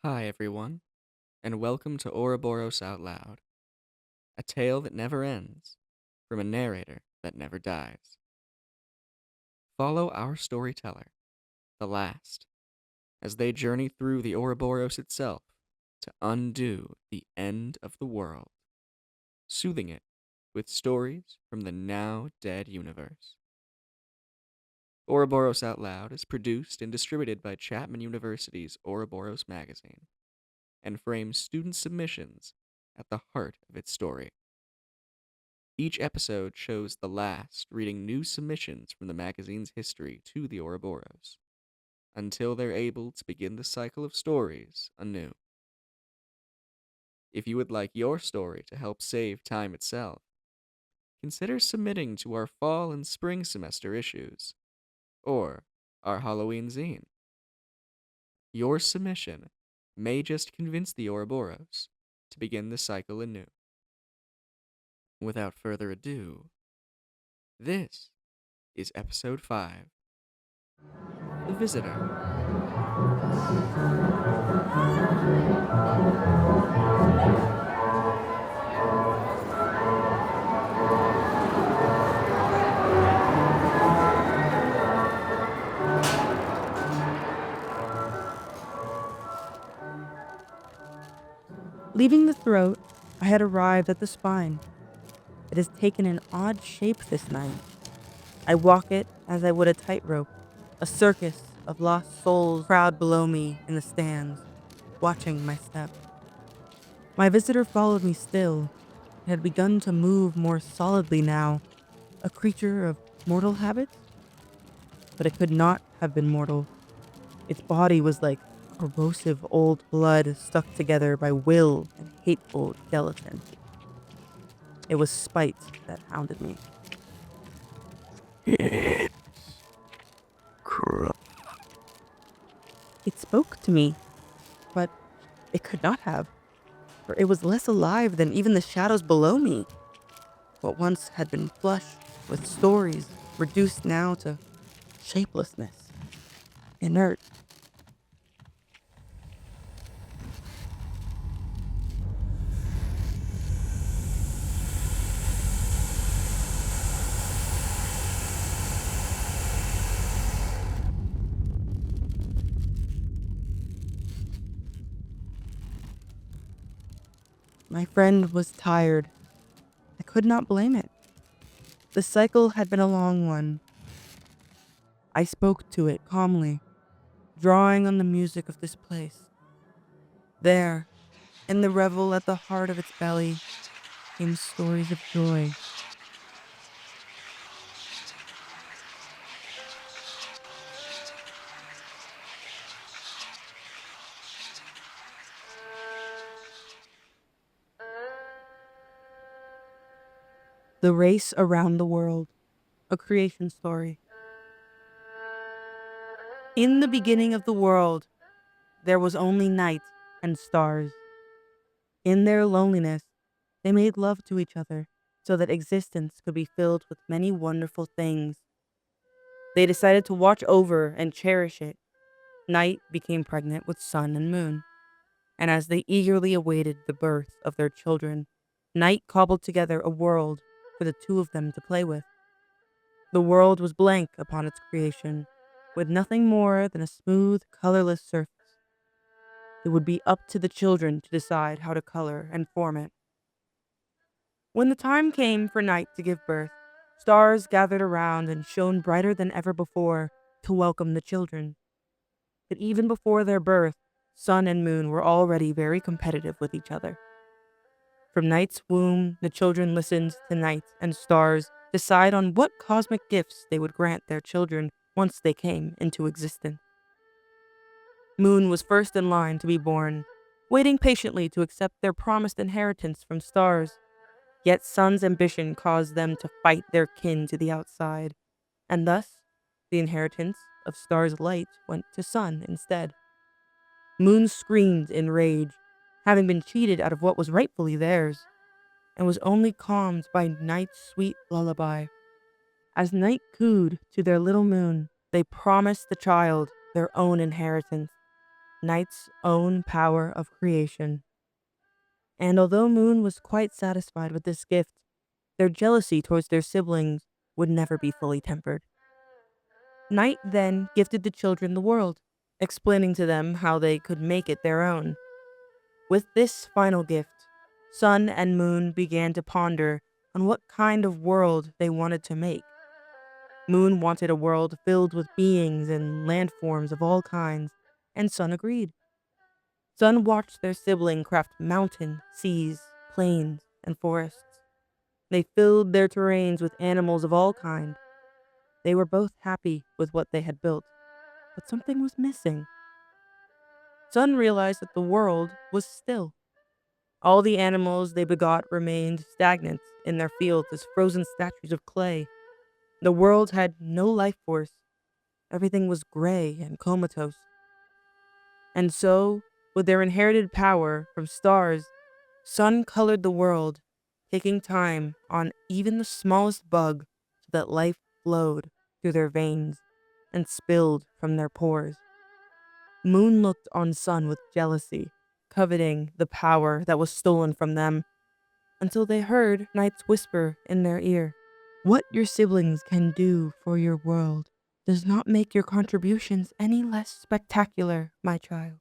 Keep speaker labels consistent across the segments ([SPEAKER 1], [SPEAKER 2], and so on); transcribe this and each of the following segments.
[SPEAKER 1] Hi, everyone, and welcome to Ouroboros Out Loud, a tale that never ends, from a narrator that never dies. Follow our storyteller, the last, as they journey through the Ouroboros itself to undo the end of the world, soothing it with stories from the now dead universe. Ouroboros Out Loud is produced and distributed by Chapman University's Ouroboros magazine and frames student submissions at the heart of its story. Each episode shows the last reading new submissions from the magazine's history to the Ouroboros, until they're able to begin the cycle of stories anew. If you would like your story to help save time itself, consider submitting to our fall and spring semester issues, or our Halloween zine. Your submission may just convince the Ouroboros to begin the cycle anew. Without further ado, this is episode 5, The Visitor.
[SPEAKER 2] Leaving the throat, I had arrived at the spine. It has taken an odd shape this night. I walk it as I would a tightrope, a circus of lost souls crowd below me in the stands, watching my step. My visitor followed me still. It had begun to move more solidly now, a creature of mortal habits? But it could not have been mortal. Its body was like corrosive old blood stuck together by will and hateful gelatin. It was spite that hounded me. It spoke to me, but it could not have, for it was less alive than even the shadows below me. What once had been flush with stories, reduced now to shapelessness, inert. My friend was tired. I could not blame it. The cycle had been a long one. I spoke to it calmly, drawing on the music of this place. There, in the revel at the heart of its belly, came stories of joy. The race around the world, a creation story. In the beginning of the world, there was only night and stars. In their loneliness, they made love to each other so that existence could be filled with many wonderful things. They decided to watch over and cherish it. Night became pregnant with sun and moon, and as they eagerly awaited the birth of their children, Night cobbled together a world for the two of them to play with. The world was blank upon its creation, with nothing more than a smooth, colorless surface. It would be up to the children to decide how to color and form it. When the time came for Night to give birth, stars gathered around and shone brighter than ever before to welcome the children. But even before their birth, Sun and Moon were already very competitive with each other. From Night's womb, the children listened to Night and stars decide on what cosmic gifts they would grant their children once they came into existence. Moon was first in line to be born, waiting patiently to accept their promised inheritance from stars. Yet Sun's ambition caused them to fight their kin to the outside, and thus the inheritance of Star's light went to Sun instead. Moon screamed in rage, having been cheated out of what was rightfully theirs, and was only calmed by Night's sweet lullaby. As Night cooed to their little Moon, they promised the child their own inheritance. night's own power of creation. And although Moon was quite satisfied with this gift, their jealousy towards their siblings would never be fully tempered. Night then gifted the children the world, explaining to them how they could make it their own. With this final gift, Sun and Moon began to ponder on what kind of world they wanted to make. Moon wanted a world filled with beings and landforms of all kinds, and Sun agreed. Sun watched their sibling craft mountains, seas, plains, and forests. They filled their terrains with animals of all kinds. They were both happy with what they had built, but something was missing. Sun realized that the world was still. All the animals they begot remained stagnant in their fields as frozen statues of clay. The world had no life force. Everything was gray and comatose. And so, with their inherited power from stars, Sun colored the world, taking time on even the smallest bug so that life flowed through their veins and spilled from their pores. Moon looked on Sun with jealousy, coveting the power that was stolen from them, until they heard Night's whisper in their ear. What your siblings can do for your world does not make your contributions any less spectacular, my child.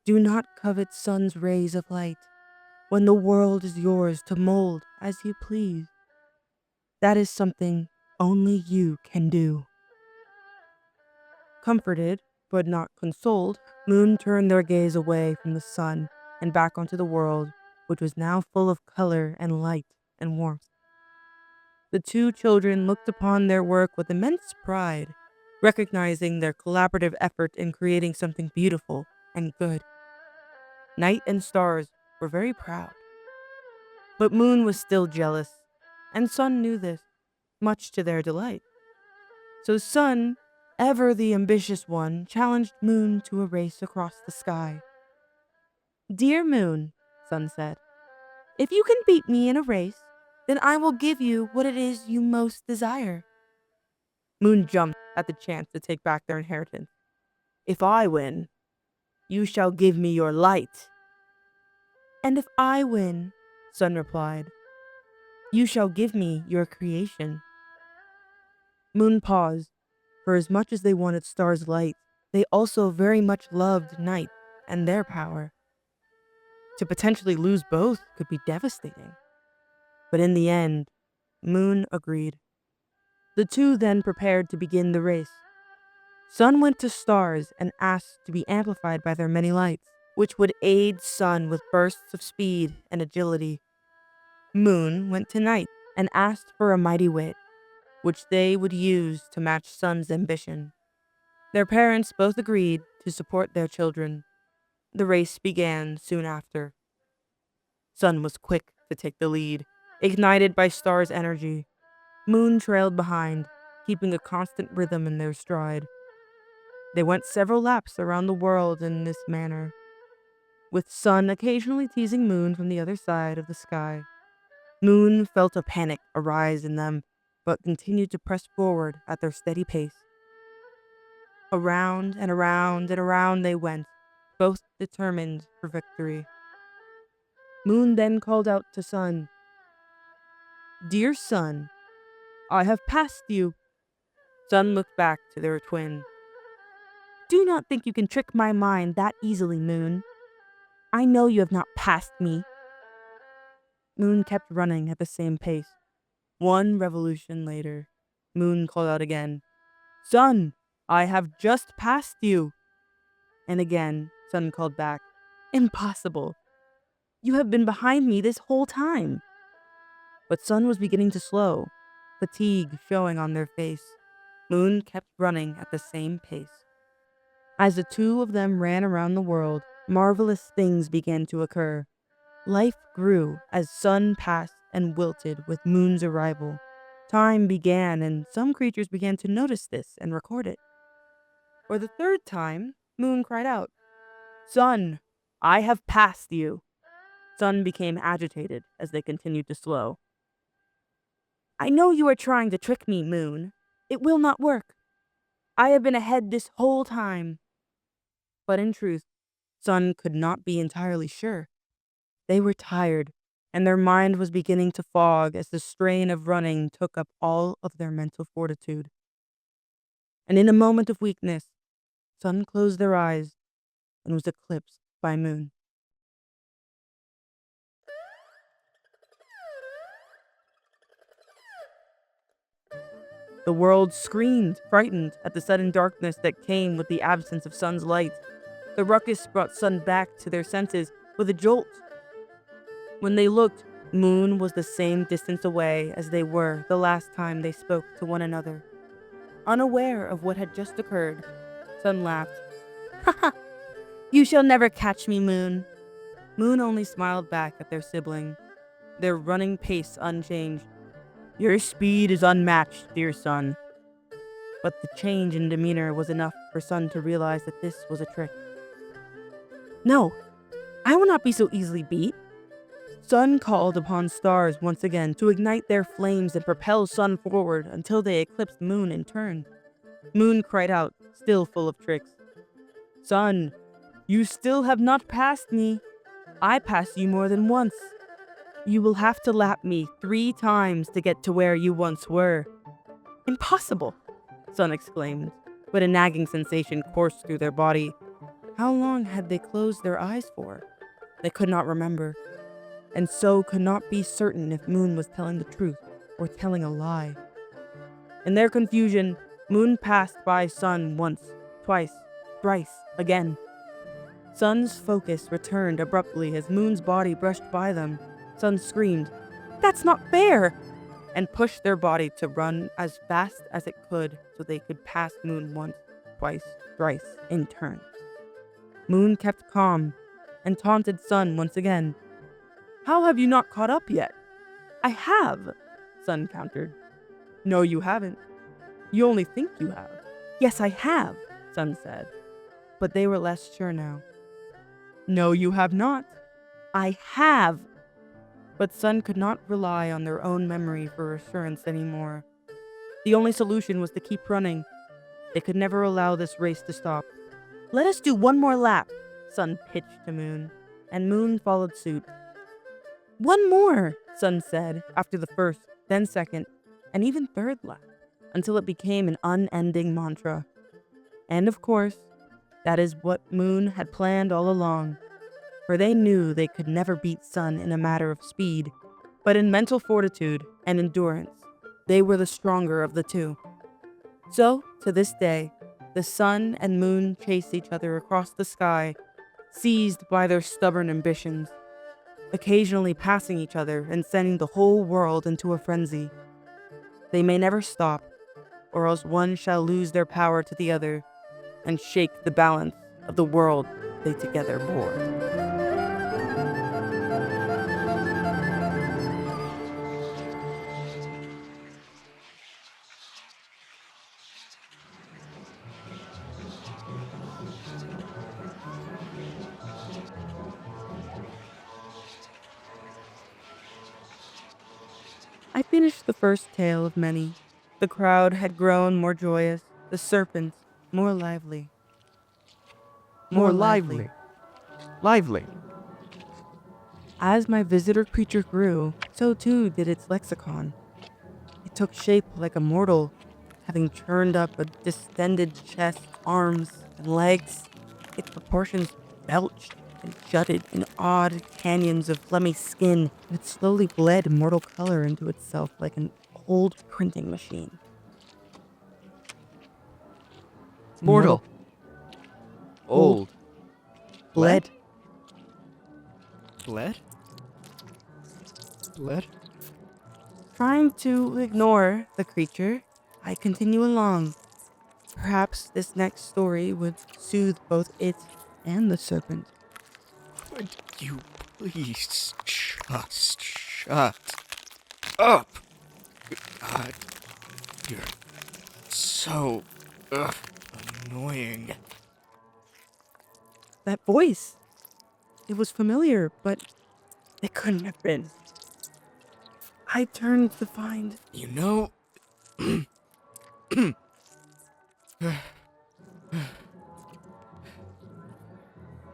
[SPEAKER 2] Do not covet Sun's rays of light when the world is yours to mold as you please. That is something only you can do. Comforted, but not consoled, Moon turned their gaze away from the sun and back onto the world, which was now full of color and light and warmth. The two children looked upon their work with immense pride, recognizing their collaborative effort in creating something beautiful and good. Night and Stars were very proud. But Moon was still jealous, and Sun knew this, much to their delight. So Sun, ever the ambitious one, challenged Moon to a race across the sky. Dear Moon, Sun said, if you can beat me in a race, then I will give you what it is you most desire. Moon jumped at the chance to take back their inheritance. If I win, you shall give me your light. And if I win, Sun replied, you shall give me your creation. Moon paused, for as much as they wanted Star's light, they also very much loved Night and their power. To potentially lose both could be devastating. But in the end, Moon agreed. The two then prepared to begin the race. Sun went to Stars and asked to be amplified by their many lights, which would aid Sun with bursts of speed and agility. Moon went to Night and asked for a mighty wit, which they would use to match Sun's ambition. Their parents both agreed to support their children. The race began soon after. Sun was quick to take the lead, ignited by Star's energy. Moon trailed behind, keeping a constant rhythm in their stride. They went several laps around the world in this manner, with Sun occasionally teasing Moon from the other side of the sky. Moon felt a panic arise in them, but continued to press forward at their steady pace. Around and around and around they went, both determined for victory. Moon then called out to Sun, Dear Sun, I have passed you. Sun looked back to their twin. Do not think you can trick my mind that easily, Moon. I know you have not passed me. Moon kept running at the same pace. One revolution later, Moon called out again, Sun, I have just passed you. And again, Sun called back, Impossible. You have been behind me this whole time. But Sun was beginning to slow, fatigue showing on their face. Moon kept running at the same pace. As the two of them ran around the world, marvelous things began to occur. Life grew as Sun passed and wilted with Moon's arrival. Time began, and some creatures began to notice this and record it. For the third time, Moon cried out, Sun, I have passed you. Sun became agitated as they continued to slow. I know you are trying to trick me, Moon. It will not work. I have been ahead this whole time. But in truth, Sun could not be entirely sure. They were tired, and their mind was beginning to fog as the strain of running took up all of their mental fortitude. And in a moment of weakness, Sun closed their eyes and was eclipsed by Moon. The world screamed, frightened at the sudden darkness that came with the absence of Sun's light. The ruckus brought Sun back to their senses with a jolt. When they looked, Moon was the same distance away as they were the last time they spoke to one another. Unaware of what had just occurred, Sun laughed. "Haha, you shall never catch me, Moon." Moon only smiled back at their sibling, their running pace unchanged. "Your speed is unmatched, dear Sun." But the change in demeanor was enough for Sun to realize that this was a trick. "No, I will not be so easily beat." Sun called upon stars once again to ignite their flames and propel Sun forward until they eclipsed Moon in turn. Moon cried out, still full of tricks. "Sun, you still have not passed me. I passed you more than once. You will have to lap me 3 times to get to where you once were." "Impossible!" Sun exclaimed, but a nagging sensation coursed through their body. How long had they closed their eyes for? They could not remember, and so could not be certain if Moon was telling the truth or telling a lie. In their confusion, Moon passed by Sun once, twice, thrice, again. Sun's focus returned abruptly as Moon's body brushed by them. Sun screamed, "That's not fair!" and pushed their body to run as fast as it could so they could pass Moon once, twice, thrice in turn. Moon kept calm and taunted Sun once again. "How have you not caught up yet?" "I have," Sun countered. "No, you haven't. You only think you have." "Yes, I have," Sun said. But they were less sure now. "No, you have not." "I have." But Sun could not rely on their own memory for assurance anymore. The only solution was to keep running. They could never allow this race to stop. "Let us do one more lap," Sun pitched to Moon, and Moon followed suit. "One more," Sun said after the first, then second, and even third lap, until it became an unending mantra. And of course, that is what Moon had planned all along, for they knew they could never beat Sun in a matter of speed, but in mental fortitude and endurance, they were the stronger of the two. So, to this day, the Sun and Moon chase each other across the sky, seized by their stubborn ambitions, occasionally passing each other and sending the whole world into a frenzy. They may never stop, or else one shall lose their power to the other and shake the balance of the world they together bore. I finished the first tale of many. The crowd had grown more joyous, the serpent more lively.
[SPEAKER 1] More
[SPEAKER 2] More lively.
[SPEAKER 1] lively. Lively.
[SPEAKER 2] As my visitor creature grew, so too did its lexicon. It took shape like a mortal, having churned up a distended chest, arms, and legs. Its proportions belched and jutted in odd canyons of phlegmy skin, and it slowly bled mortal color into itself like an old printing machine. Mortal
[SPEAKER 1] Mortal. Old.
[SPEAKER 2] bled.
[SPEAKER 1] Bled? Bled?
[SPEAKER 2] Trying to ignore the creature, I continue along. Perhaps this next story would soothe both it and the serpent.
[SPEAKER 1] Would you please just shut up? God, you're so annoying.
[SPEAKER 2] That voice! It was familiar, but it couldn't have been. I turned to find.
[SPEAKER 1] You know,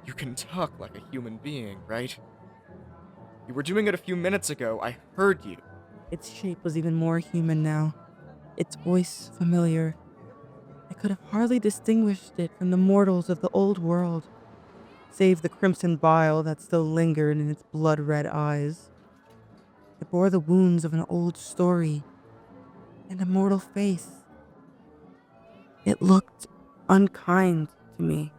[SPEAKER 1] You can talk like a human being, right? You were doing it a few minutes ago. I heard you.
[SPEAKER 2] Its shape was even more human now, its voice familiar. I could have hardly distinguished it from the mortals of the old world, save the crimson bile that still lingered in its blood-red eyes. It bore the wounds of an old story and a mortal face. It looked unkind to me.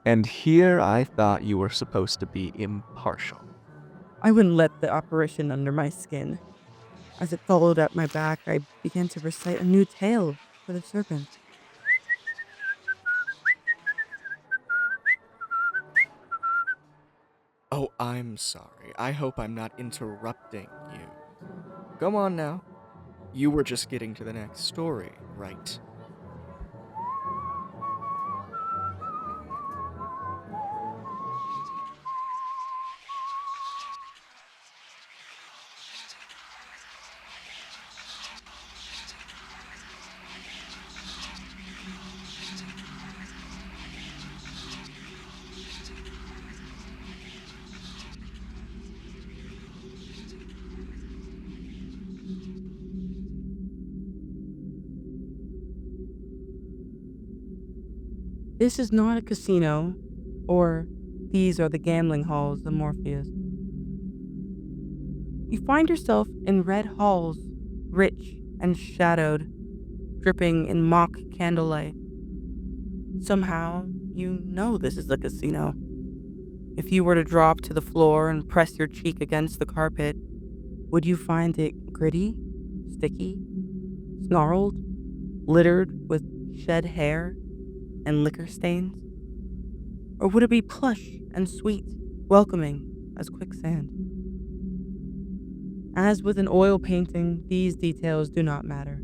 [SPEAKER 3] And here I thought you were supposed to be impartial.
[SPEAKER 2] I wouldn't let the apparition under my skin. As it followed at my back, I began to recite a new tale for the serpent.
[SPEAKER 1] Oh, I'm sorry. I hope I'm not interrupting you. Go on now. You were just getting to the next story, right?
[SPEAKER 2] This is not a casino, or these are the gambling halls of Morpheus. You find yourself in red halls, rich and shadowed, dripping in mock candlelight. Somehow, you know this is a casino. If you were to drop to the floor and press your cheek against the carpet, would you find it gritty, sticky, snarled, littered with shed hair and liquor stains? Or would it be plush and sweet, welcoming as quicksand? As with an oil painting, these details do not matter.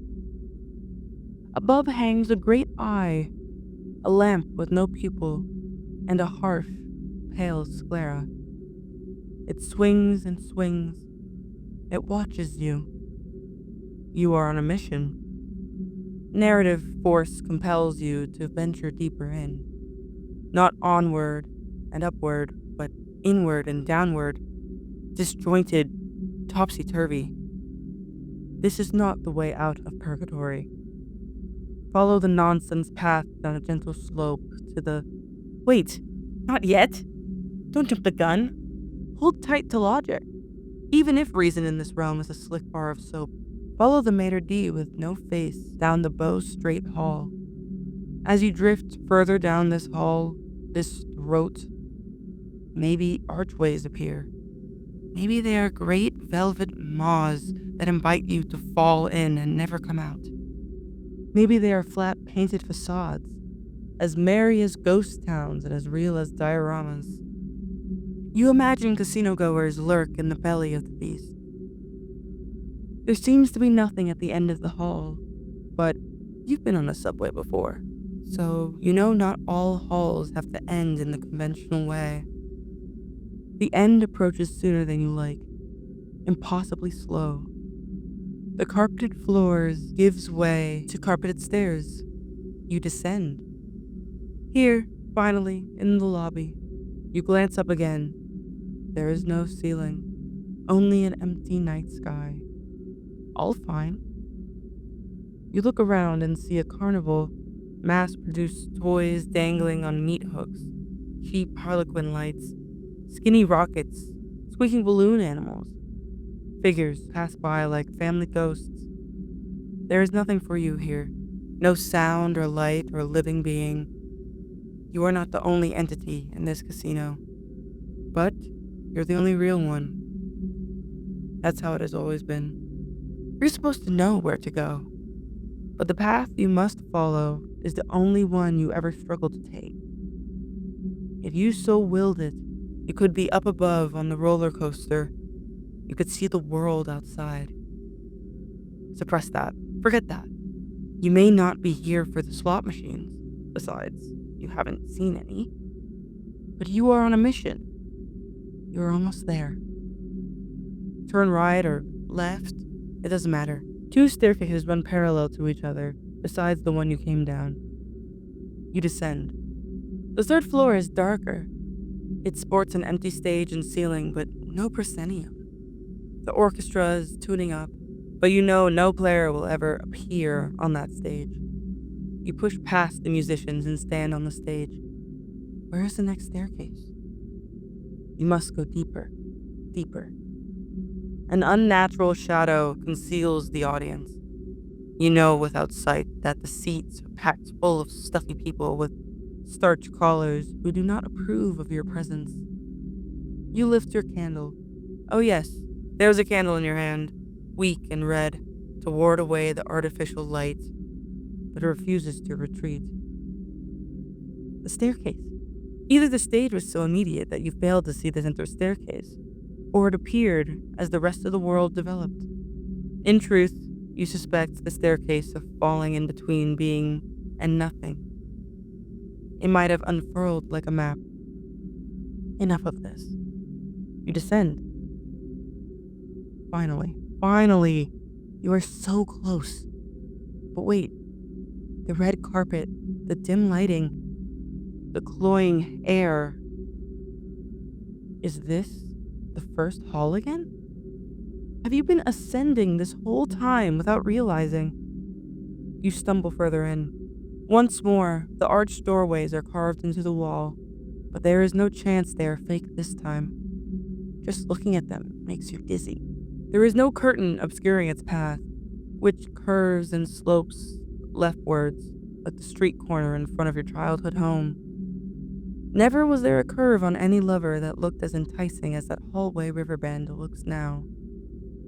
[SPEAKER 2] Above hangs a great eye, a lamp with no pupil, and a harsh, pale sclera. It swings and swings. It watches you. You are on a mission. Narrative force compels you to venture deeper in. Not onward and upward, but inward and downward, disjointed, topsy-turvy. This is not the way out of purgatory. Follow the nonsense path down a gentle slope to the... Wait, not yet. Don't jump the gun. Hold tight to logic. Even if reason in this realm is a slick bar of soap, follow the maitre d' with no face down the bow-straight hall. As you drift further down this hall, this throat, maybe archways appear. Maybe they are great velvet maws that invite you to fall in and never come out. Maybe they are flat painted facades, as merry as ghost towns and as real as dioramas. You imagine casino goers lurk in the belly of the beast. There seems to be nothing at the end of the hall, but you've been on a subway before, so you know not all halls have to end in the conventional way. The end approaches sooner than you like, impossibly slow. The carpeted floors gives way to carpeted stairs. You descend. Here, finally, in the lobby, you glance up again. There is no ceiling, only an empty night sky. All fine. You look around and see a carnival, mass-produced toys dangling on meat hooks, cheap harlequin lights, skinny rockets, squeaking balloon animals. Figures pass by like family ghosts. There is nothing for you here. No sound or light or living being. You are not the only entity in this casino. But you're the only real one. That's how it has always been. You're supposed to know where to go. But the path you must follow is the only one you ever struggle to take. If you so willed it, you could be up above on the roller coaster. You could see the world outside. Suppress that. Forget that. You may not be here for the slot machines. Besides, you haven't seen any. But you are on a mission. You're almost there. Turn right or left. It doesn't matter. 2 staircases run parallel to each other, besides the one you came down. You descend. The 3rd floor is darker, It sports an empty stage and ceiling, but no proscenium. The orchestra is tuning up, but you know no player will ever appear on that stage. You push past the musicians and stand on the stage. Where is the next staircase? You must go deeper, deeper. An unnatural shadow conceals the audience. You know without sight that the seats are packed full of stuffy people with starch collars who do not approve of your presence. You lift your candle. Oh, yes, there's a candle in your hand, weak and red, to ward away the artificial light, but it refuses to retreat. The staircase. Either the stage was so immediate that you failed to see the center staircase, or it appeared as the rest of the world developed. In truth, you suspect the staircase of falling in between being and nothing. It might have unfurled like a map. Enough of this. You descend. Finally, you are so close. But wait, the red carpet, the dim lighting, the cloying air. Is this the first hall again? Have you been ascending this whole time without realizing? You stumble further in. Once more, the arched doorways are carved into the wall, but there is no chance they are fake this time. Just looking at them makes you dizzy. There is no curtain obscuring its path, which curves and slopes leftwards like the street corner in front of your childhood home. Never was there a curve on any lever that looked as enticing as that hallway river bend looks now.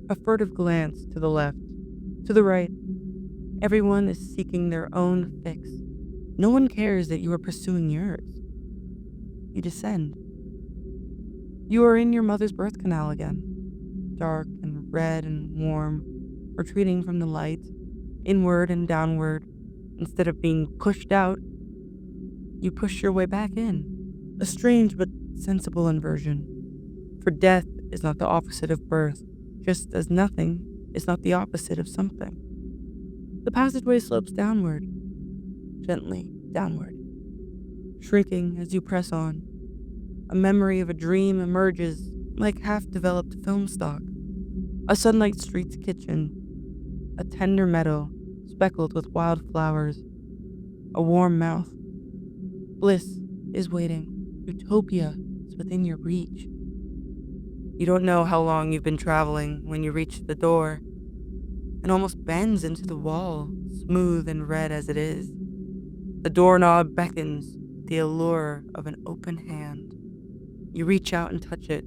[SPEAKER 2] A furtive glance to the left, to the right. Everyone is seeking their own fix. No one cares that you are pursuing yours. You descend. You are in your mother's birth canal again, dark and red and warm, retreating from the light, inward and downward. Instead of being pushed out, you push your way back in. A strange but sensible inversion. For death is not the opposite of birth, just as nothing is not the opposite of something. The passageway slopes downward, gently downward, shrinking as you press on. A memory of a dream emerges like half-developed film stock. A sunlight streets kitchen, a tender meadow speckled with wild flowers, a warm mouth. Bliss is waiting. Utopia is within your reach. You don't know how long you've been traveling when you reach the door. It almost bends into the wall, smooth and red as it is. The doorknob beckons, the allure of an open hand. You reach out and touch it.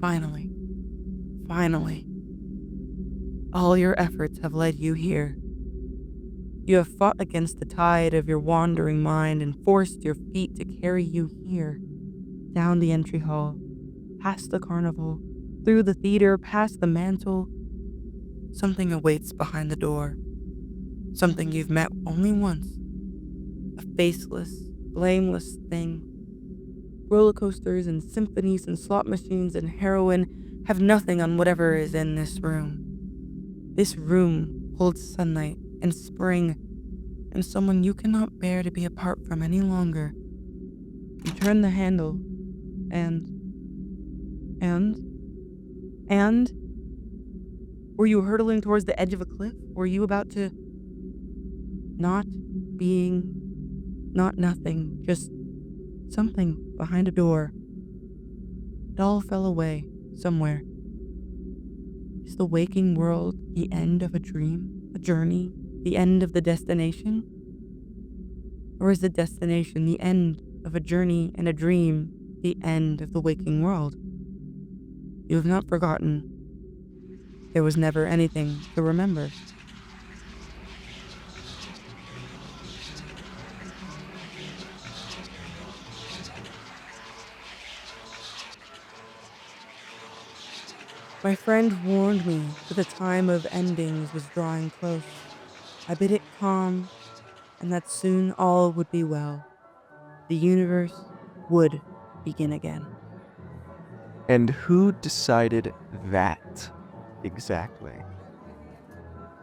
[SPEAKER 2] Finally. All your efforts have led you here. You have fought against the tide of your wandering mind and forced your feet to carry you here. Down the entry hall, past the carnival, through the theater, past the mantle. Something awaits behind the door. Something you've met only once. A faceless, blameless thing. Roller coasters and symphonies and slot machines and heroin have nothing on whatever is in this room. This room holds sunlight and spring and someone you cannot bear to be apart from any longer. You turn the handle and were you hurtling towards the edge of a cliff? Were you about to not being, not nothing, just something behind a door? It all fell away somewhere. Is the waking world the end of a dream, a journey, the end of the destination? Or is the destination the end of a journey and a dream, the end of the waking world? You have not forgotten. There was never anything to remember. My friend warned me that the time of endings was drawing close. I bid it calm, and that soon all would be well. The universe would begin again.
[SPEAKER 3] And who decided that exactly?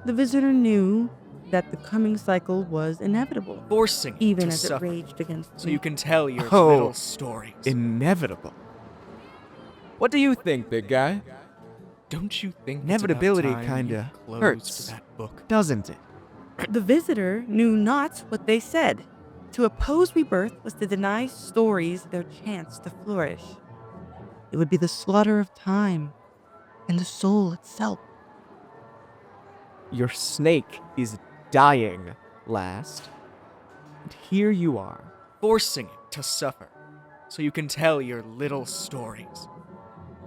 [SPEAKER 2] The visitor knew that the coming cycle was inevitable,
[SPEAKER 1] forcing it
[SPEAKER 2] even
[SPEAKER 1] to
[SPEAKER 2] as it
[SPEAKER 1] suffer,
[SPEAKER 2] raged against
[SPEAKER 1] so
[SPEAKER 2] me.
[SPEAKER 1] you can tell your
[SPEAKER 3] Oh,
[SPEAKER 1] little stories.
[SPEAKER 3] Inevitable. What do you think, big guy?
[SPEAKER 1] Don't you think
[SPEAKER 3] Inevitability
[SPEAKER 1] it's about time
[SPEAKER 3] kinda
[SPEAKER 1] you closed
[SPEAKER 3] hurts,
[SPEAKER 1] that book?
[SPEAKER 3] doesn't it?
[SPEAKER 2] The visitor knew not what they said. To oppose rebirth was to deny stories their chance to flourish. It would be the slaughter of time and the soul itself.
[SPEAKER 3] Your snake is dying, last. And here you are.
[SPEAKER 1] Forcing it to suffer, so you can tell your little stories.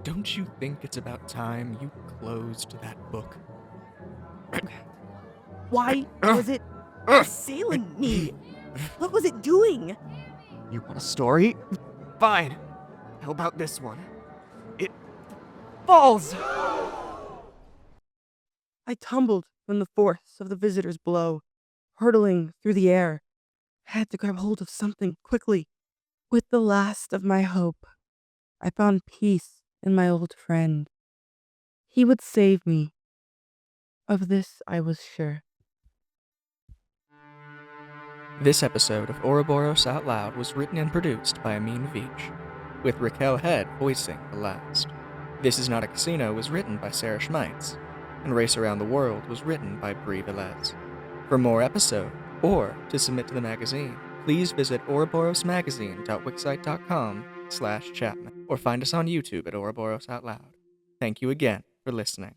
[SPEAKER 1] Don't you think it's about time you closed that book?
[SPEAKER 2] Why was it assailing me? What was it doing?
[SPEAKER 3] You want a story? Fine. How about this one? It falls!
[SPEAKER 2] I tumbled from the force of the visitor's blow, hurtling through the air. I had to grab hold of something quickly. With the last of my hope, I found peace in my old friend. He would save me. Of this I was sure.
[SPEAKER 1] This episode of Ouroboros Out Loud was written and produced by Amin Veach, with Raquel Head voicing the last. This Is Not a Casino was written by Sarah Schmeitz, and Race Around the World was written by Brie Velez. For more episodes, or to submit to the magazine, please visit ouroborosmagazine.wixsite.com/Chapman, or find us on YouTube at Ouroboros Out Loud. Thank you again for listening.